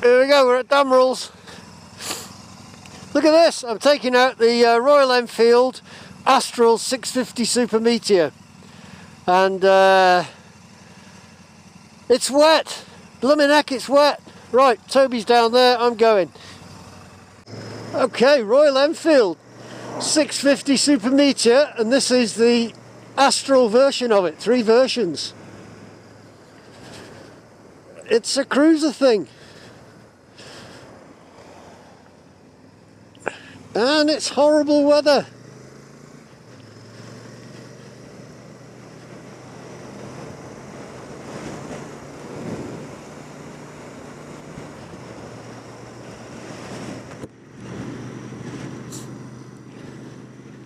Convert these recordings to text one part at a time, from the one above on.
Here we go, we're at Damrell's. Look at this, I'm taking out the Royal Enfield Astral 650 Super Meteor. And it's wet. Blooming heck, it's wet. Right, Toby's down there, I'm going. Okay, Royal Enfield 650 Super Meteor, and this is the Astral version of it, 3 versions. It's a cruiser thing. And it's horrible weather.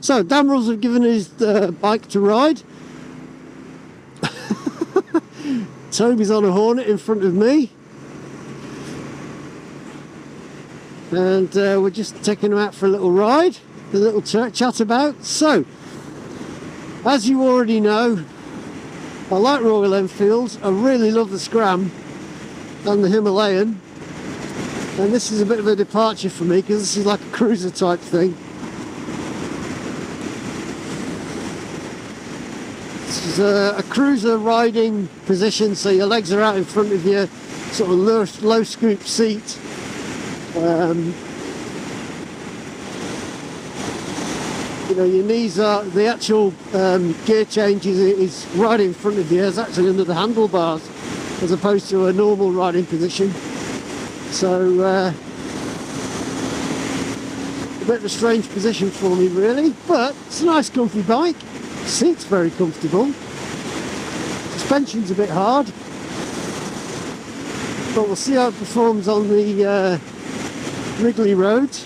So Damrell's have given his bike to ride. Toby's on a Hornet in front of me. And we're just taking him out for a little ride, a little chat about. So, as you already know, I like Royal Enfields. I really love the Scram and the Himalayan. And this is a bit of a departure for me because this is like a cruiser type thing. This is a cruiser riding position, so your legs are out in front of you, sort of low scoop seat. You know, your knees are, the actual gear change is right in front of you. It's actually under the handlebars as opposed to a normal riding position. So a bit of a strange position for me really, but it's a nice comfy bike. Seat's very comfortable. Suspension's a bit hard, but we'll see how it performs on the Wrigley roads.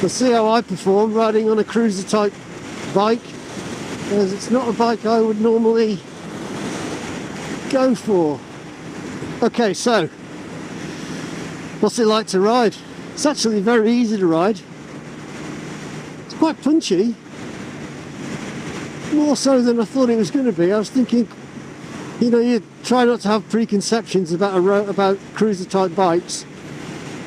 We'll see how I perform riding on a cruiser type bike, as it's not a bike I would normally go for. Okay, so what's it like to ride? It's actually very easy to ride. It's quite punchy, more so than I thought it was going to be. I was thinking, you know, you try not to have preconceptions about cruiser type bikes.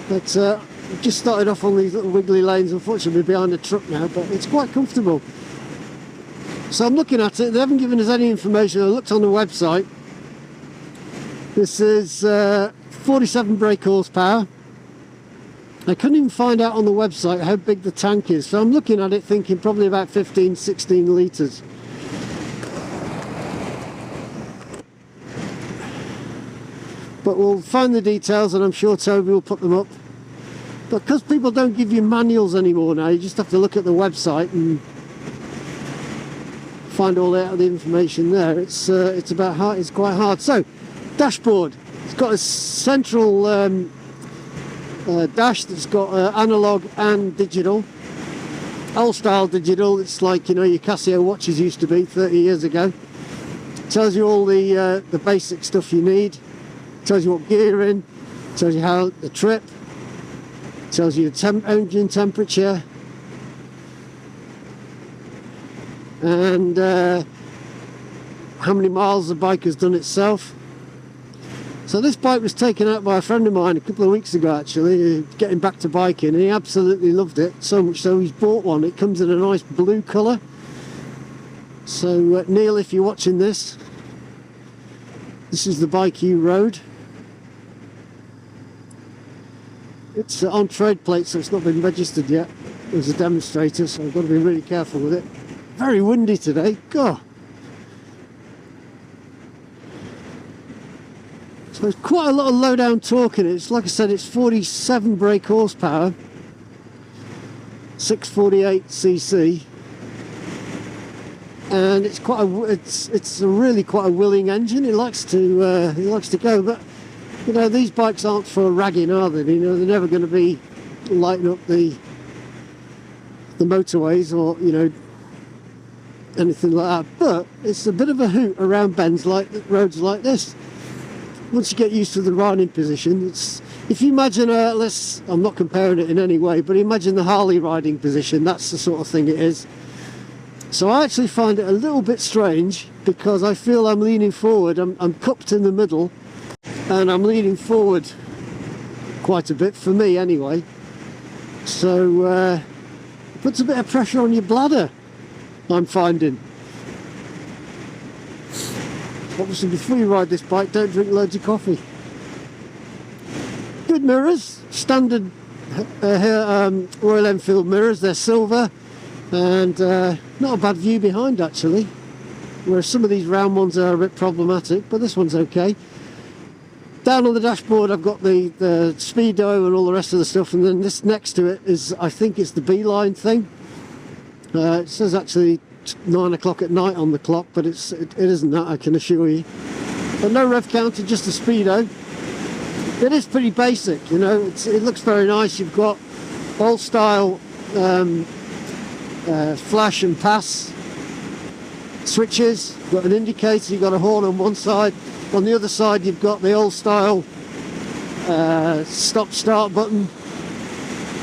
But I've just started off on these little wiggly lanes, unfortunately behind the truck now, but it's quite comfortable. So I'm looking at it, they haven't given us any information. I looked on the website. This is 47 brake horsepower. I couldn't even find out on the website how big the tank is, so I'm looking at it thinking probably about 15-16 litres. But we'll find the details and I'm sure Toby will put them up. But because people don't give you manuals anymore now, you just have to look at the website and find all the information there. It's quite hard. So, dashboard. It's got a central dash that's got analog and digital. Old style digital. It's like, you know, your Casio watches used to be 30 years ago. Tells you all the basic stuff you need. Tells you what gear you're in. Tells you how the trip. Tells you the engine temperature. And how many miles the bike has done itself. So this bike was taken out by a friend of mine a couple of weeks ago actually, getting back to biking, and he absolutely loved it, so much so he's bought one. It comes in a nice blue colour. So Neil, if you're watching this is the bike you rode. It's on trade plate, so it's not been registered yet. It was a demonstrator, so I've got to be really careful with it. Very windy today, God. So there's quite a lot of low down torque in it. It's, like I said, it's 47 brake horsepower, 648cc, and it's really quite a willing engine. It likes to go, but you know, these bikes aren't for ragging, are they? You know, they're never going to be lighting up the motorways or, you know, anything like that. But it's a bit of a hoot around bends like roads like this. Once you get used to the riding position, it's, if you imagine I'm not comparing it in any way, but imagine the Harley riding position. That's the sort of thing it is. So I actually find it a little bit strange because I feel I'm leaning forward. I'm cupped in the middle, and I'm leaning forward quite a bit, for me anyway. So it puts a bit of pressure on your bladder, I'm finding. Obviously, before you ride this bike, don't drink loads of coffee. Good mirrors, standard Royal Enfield mirrors. They're silver, and not a bad view behind actually, whereas some of these round ones are a bit problematic, but this one's okay. Down on the dashboard I've got the speedo and all the rest of the stuff, and then this next to it is, I think it's the Beeline thing. It says actually 9 o'clock at night on the clock, but it isn't that, I can assure you. But no rev counter, just a speedo. It is pretty basic, you know. It looks very nice. You've got old style flash and pass switches. You've got an indicator, you've got a horn on one side. On the other side you've got the old style stop start button,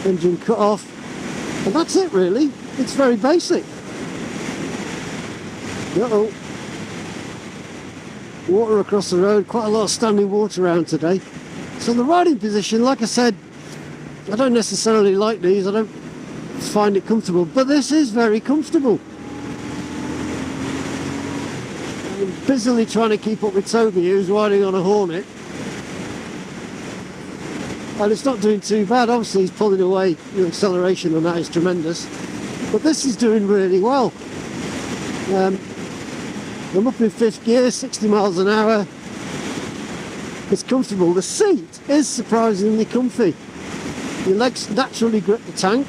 engine cut off, and that's it really. It's very basic. Uh-oh. Water across the road, quite a lot of standing water around today. So the riding position, like I said, I don't necessarily like these, I don't find it comfortable, but this is very comfortable. I'm busily trying to keep up with Toby, who's riding on a Hornet, and it's not doing too bad. Obviously he's pulling away, the acceleration on that is tremendous, but this is doing really well. I'm up in 5th gear, 60 miles an hour. It's comfortable. The seat is surprisingly comfy. Your legs naturally grip the tank.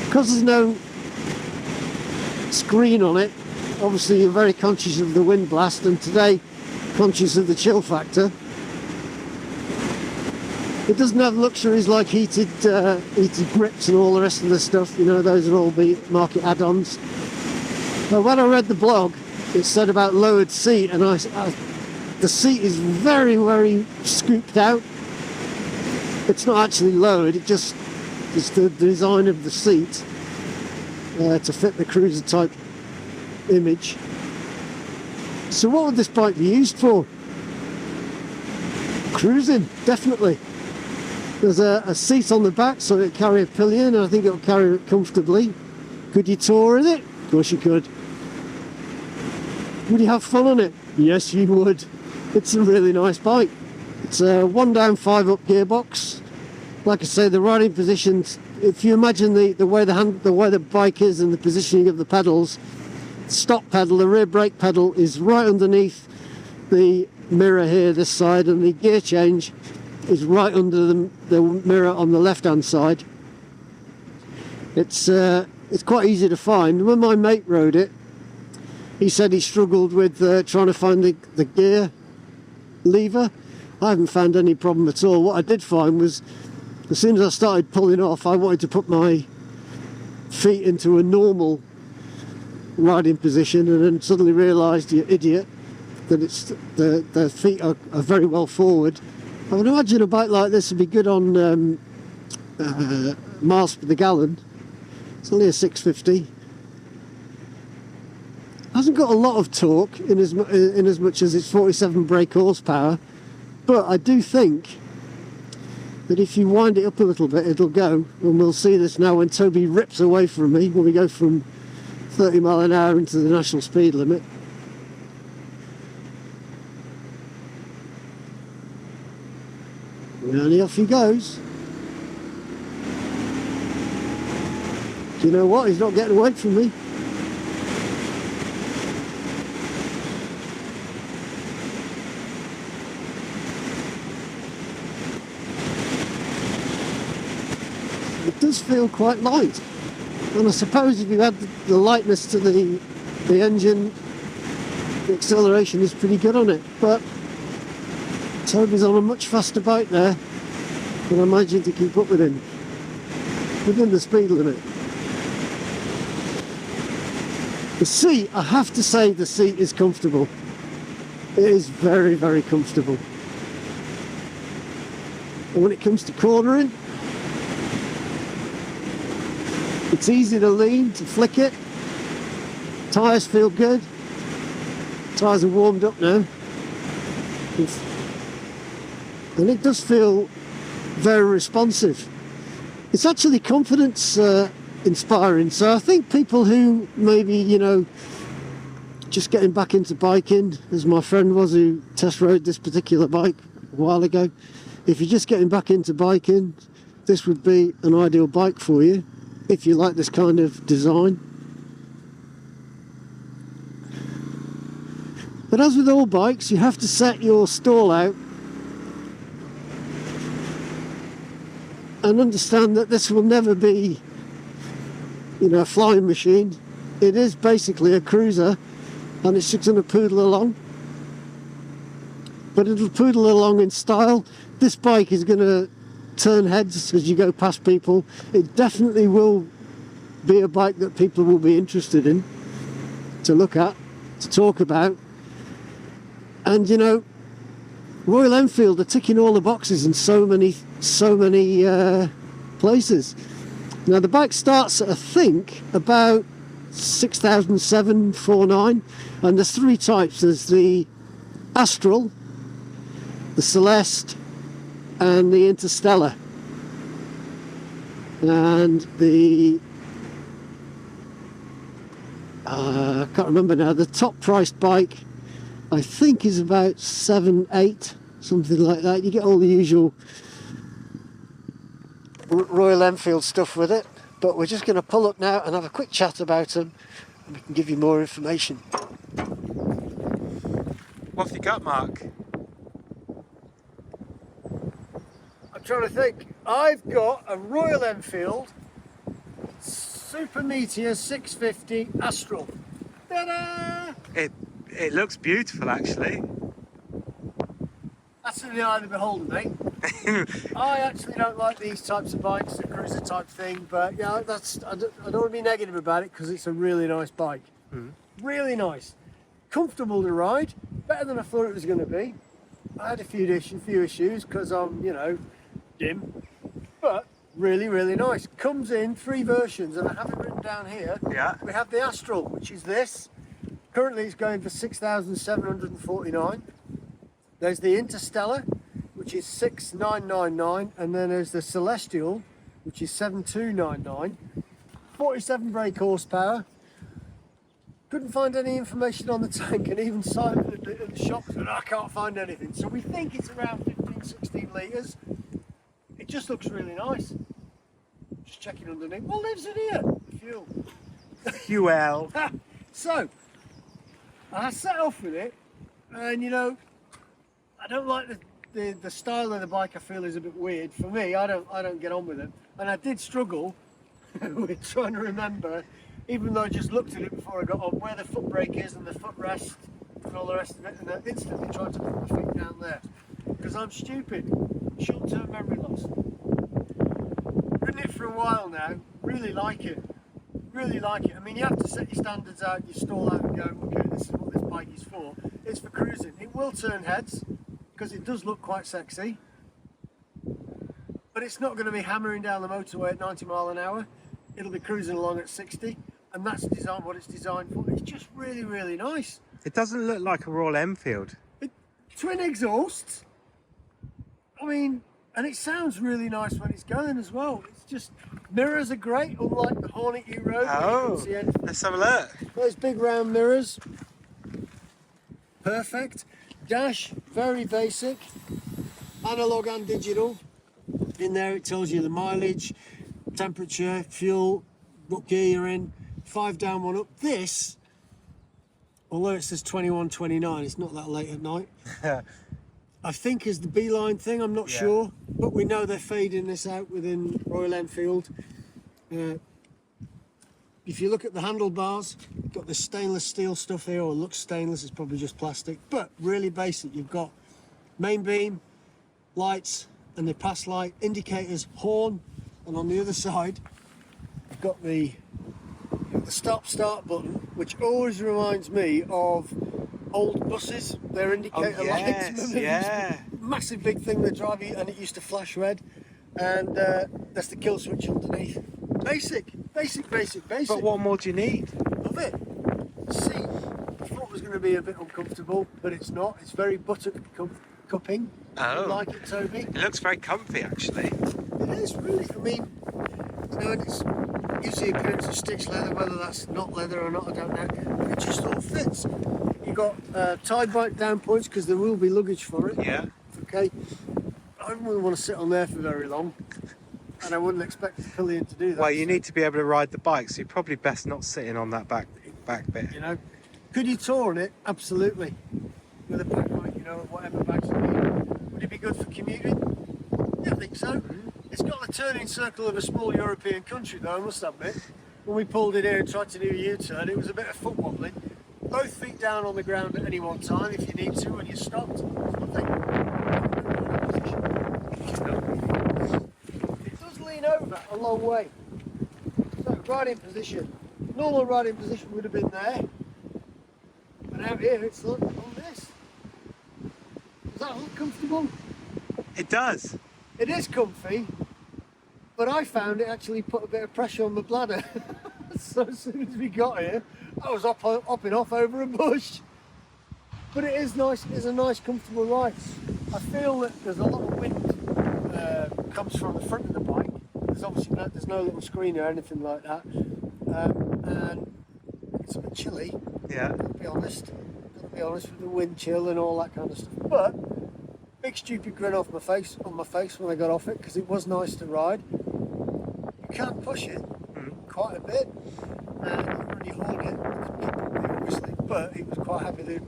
Because there's no screen on it, obviously you're very conscious of the wind blast, and today conscious of the chill factor. It doesn't have luxuries like heated grips and all the rest of the stuff, you know, those are all the market add-ons. But when I read the blog, it said about lowered seat, and the seat is very, very scooped out. It's not actually lowered, it's the design of the seat to fit the cruiser type image. So what would this bike be used for? Cruising, definitely. There's a seat on the back so it'll carry a pillion, and I think it'll carry it comfortably. Could you tour in it? Of course you could. Would you have fun on it? Yes you would. It's a really nice bike. It's a 1 down 5 up gearbox. Like I say, the riding positions, if you imagine the way the bike is and the positioning of the pedals, stop pedal, the rear brake pedal is right underneath the mirror here this side, and the gear change is right under the mirror on the left hand side. It's quite easy to find. When my mate rode it, he said he struggled with trying to find the gear lever. I haven't found any problem at all. What I did find was, as soon as I started pulling off, I wanted to put my feet into a normal riding position, and then suddenly realised, you idiot, that it's the feet are very well forward. I would imagine a bike like this would be good on miles per the gallon. It's only a 650. Hasn't got a lot of torque in as much as it's 47 brake horsepower, but I do think that if you wind it up a little bit, it'll go, and we'll see this now when Toby rips away from me when we go from 30 mile an hour into the national speed limit. And off he goes. Do you know what? He's not getting away from me. It does feel quite light, and I suppose if you add the lightness to the engine, the acceleration is pretty good on it. But Toby's on a much faster bike there, and I'm managing to keep up with him within the speed limit. The seat, I have to say, the seat is comfortable. It is very, very comfortable. And when it comes to cornering, it's easy to lean, to flick it. Tyres feel good. Tyres are warmed up now. and it does feel very responsive. It's actually confidence inspiring, so I think people who maybe, you know, just getting back into biking, as my friend was who test rode this particular bike a while ago, if you're just getting back into biking, this would be an ideal bike for you if you like this kind of design. But as with all bikes, you have to set your stall out and understand that this will never be, you know, a flying machine. It is basically a cruiser, and it's just going to poodle along. But it'll poodle along in style. This bike is going to turn heads as you go past people. It definitely will be a bike that people will be interested in, to look at, to talk about. And you know, Royal Enfield are ticking all the boxes in so many places. Now the bike starts at, I think, about 6,749, and there's three types. There's the Astral, the Celeste, and the Interstellar. And the I can't remember now. The top priced bike, I think, is about 7,800, something like that. You get all the usual Royal Enfield stuff with it, but we're just going to pull up now and have a quick chat about them, and we can give you more information. What have you got, Mark? I'm trying to think. I've got a Royal Enfield Super Meteor 650 Astral. Ta-da! It looks beautiful, actually. That's in the eye of the beholder, mate. I actually don't like these types of bikes, the cruiser type thing, but yeah, I don't want to be negative about it because it's a really nice bike. Really nice. Comfortable to ride, better than I thought it was going to be. I had a few issues because I'm, you know, dim, but really, really nice. Comes in 3 versions, and I have it written down here. Yeah. We have the Astral, which is this. Currently it's going for 6,749. There's the Interstellar, which is 6,999, and then there's the Celestial, which is 7,299. 47 brake horsepower. Couldn't find any information on the tank, and even Simon at the shop said, I can't find anything. So we think it's around 15, 16 litres. It just looks really nice. Just checking underneath. What lives in here? Fuel. Fuel. So, I set off with it, and you know, I don't like the style of the bike. I feel is a bit weird for me. I don't get on with it, and I did struggle with trying to remember, even though I just looked at it before I got on, where the foot brake is and the footrest and all the rest of it, and I instantly tried to put my feet down there because I'm stupid. Short-term memory loss. Ridden it for a while now. Really like it. Really like it. I mean, you have to set your standards out, you stall out and go, okay, this is what this bike is for. It's for cruising. It will turn heads because it does look quite sexy, but it's not going to be hammering down the motorway at 90 mile an hour. It'll be cruising along at 60, and that's what it's designed for. It's just really, really nice. It doesn't look like a Royal Enfield. Twin exhausts. I mean, and it sounds really nice when it's going as well. It's just, mirrors are great, unlike the Hornet you rode. Oh, let's have a look. Those big round mirrors, perfect. Dash, very basic, analog and digital. In there it tells you the mileage, temperature, fuel, what gear you're in, 5 down, 1 up. This, although it says 21:29, it's not that late at night. I think is the beeline thing, I'm not sure, but we know they're fading this out within Royal Enfield. If you look at the handlebars, you've got this stainless steel stuff here, or it looks stainless, it's probably just plastic, but really basic. You've got main beam, lights, and the pass light, indicators, horn, and on the other side, you've got the stop-start button, which always reminds me of old buses, their indicator lights. Yeah. Massive big thing they drive you, and it used to flash red. And that's the kill switch underneath. Basic. But what more do you need? Love it. See, I thought it was going to be a bit uncomfortable, but it's not. It's very buttock cupping. Oh. You like it, Toby? It looks very comfy, actually. It is really. I mean, you know, it's gives the appearance of stitched leather, whether that's not leather or not, I don't know. But it just all fits. You've got tie bite down points because there will be luggage for it. Yeah. Okay. I don't really want to sit on there for very long, and I wouldn't expect the pillion to do that. Well, you need to be able to ride the bike, so you're probably best not sitting on that back bit. You know, could you tour on it? Absolutely. With a backpack, you know, whatever bags you need. Would it be good for commuting? Yeah, I think so. It's got the turning circle of a small European country, though, I must admit. When we pulled in here and tried to do a U-turn, it was a bit of foot wobbling. Both feet down on the ground at any one time if you need to when you're stopped. There's nothing. It does lean over a long way. So, riding position. Normal riding position would have been there. But out here it's like on this. Does that look comfortable? It does. It is comfy, but I found it actually put a bit of pressure on the bladder. So as soon as we got here, I was hopping off over a bush. But it is nice. It's a nice, comfortable ride. I feel that there's a lot of wind comes from the front of the bike. There's obviously there's no little screen or anything like that, and it's a bit chilly. Yeah. Gotta be honest with the wind chill and all that kind of stuff. But big stupid grin on my face when I got off it because it was nice to ride. You can push it quite a bit, and you can really hog it, obviously, but it was quite happy to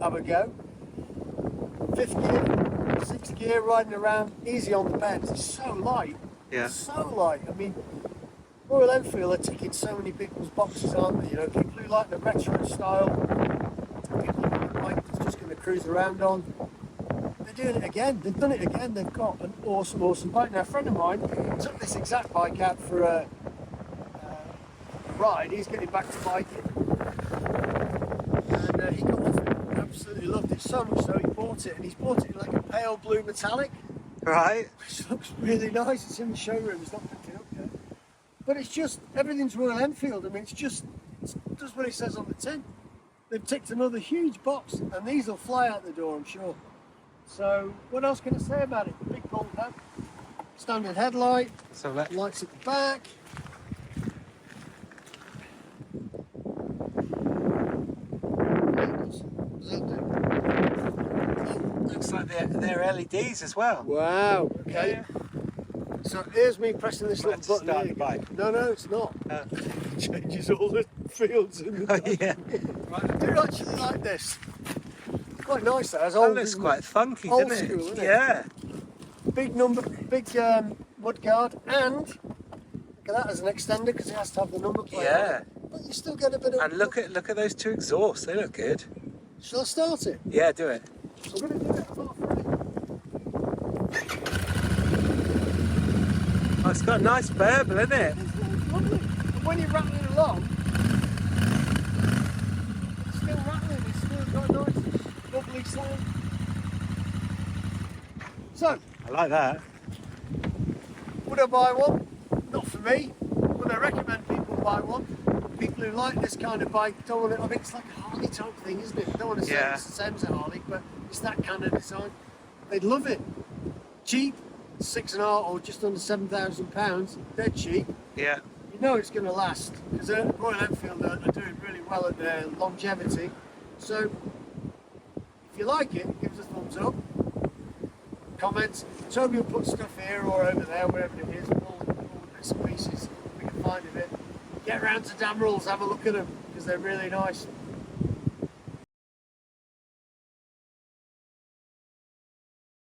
have a go. 5th gear, 6th gear, riding around, easy on the bends. It's so light. Yeah. It's so light. I mean, Royal Enfield are ticking so many people's boxes, aren't they? You know, people who like the retro style, people who like a bike that's just going to cruise around on. They're doing it again. They've done it again. They've got an awesome, awesome bike. Now, a friend of mine took this exact bike out for a ride. He's getting back to biking, and he got off it. Absolutely loved it so much so he bought it, and he's bought it in like a pale blue metallic, Right. which looks really nice. It's in the showroom. It's not picked it up yet, but it's just everything's Royal Enfield. I mean, it does what it says on the tin. They've ticked another huge box, and these will fly out the door, I'm sure. So, what else can I say about it? Big bulb head, standard headlight, So let lights at the back. Does that do? looks like they're LEDs as well. Wow, okay. So here's me pressing this little Let's button. start Here the you go. bike. No, it's not. It changes all the fields in the Oh, bike. yeah. Right, I do actually like this. Quite nice that. It's That old, looks isn't quite it? funky, Old doesn't it? school, isn't it? Yeah. Big mud guard, and look at that as an extender because it has to have the number plate. Yeah. On it. But you still get a bit of. And look at those two exhausts. They look good. Shall I start it? Yeah, do it. I'm going to do it. I'm not afraid. Oh, it's got a nice burble, isn't it? It's lovely. And when you're rattling along, it's still rattling. It's still got a nice, bubbly sound. So, I like that. would I buy one? Not for me. Would I recommend people buy one? People who like this kind of bike don't want it. I mean, it's like a Harley type thing, isn't it? Don't want to say Yeah. it's the same as a Harley, but it's that kind of design. They'd love it. Cheap, 6.5 or just under £7,000. Dead cheap. Yeah. You know it's going to last because Royal Enfield are doing really well at their longevity. So, if you like it, give us a thumbs up. Comments. Toby will put stuff here or over there, wherever it is, all the bits and pieces we can find of it. Get round to Damrel's, have a look at them because they're really nice.